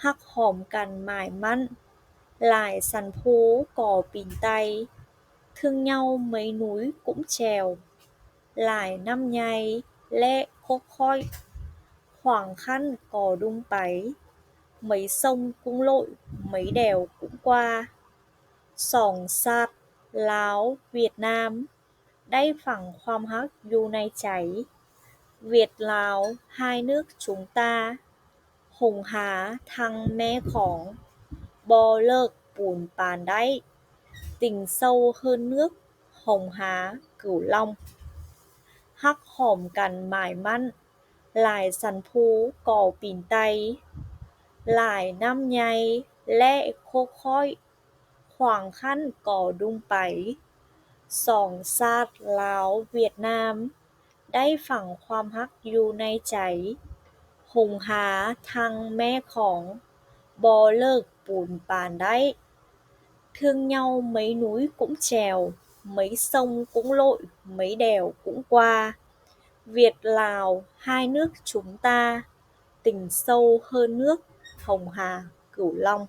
hắc hòm cằn mải mặn, lại sắn phố cò bìn tay, thương nhau mấy núi cũng trèo, lại năm nhai lẹ khô khói, khoảng khăn cò đung páy, mấy sông cũng lội, mấy đèo cũng qua. Sòng sát Láo Việt Nam, đáy phẳng khoăm hắc du nay cháy. Việt Lào hai nước chúng ta, hùng há thăng mê khóng, bò lợc bùn bàn đáy, tình sâu hơn nước, hồng há Cửu Long. Hắc hòm cằn mải mặn, lại sắn phú cò bìn tay, lại năm nhai lẹ khô khói, khoảng khăn cò đung páy. Sòng sát Láo Việt Nam, đáy phẳng khoăm hắc du nay cháy. Hùng há thăng mê khóng, bò lợc bùn bàn đáy, thương nhau mấy núi cũng trèo, mấy sông cũng lội, mấy đèo cũng qua. Việt Lào hai nước chúng ta, tình sâu hơn nước, hồng hà Cửu Long.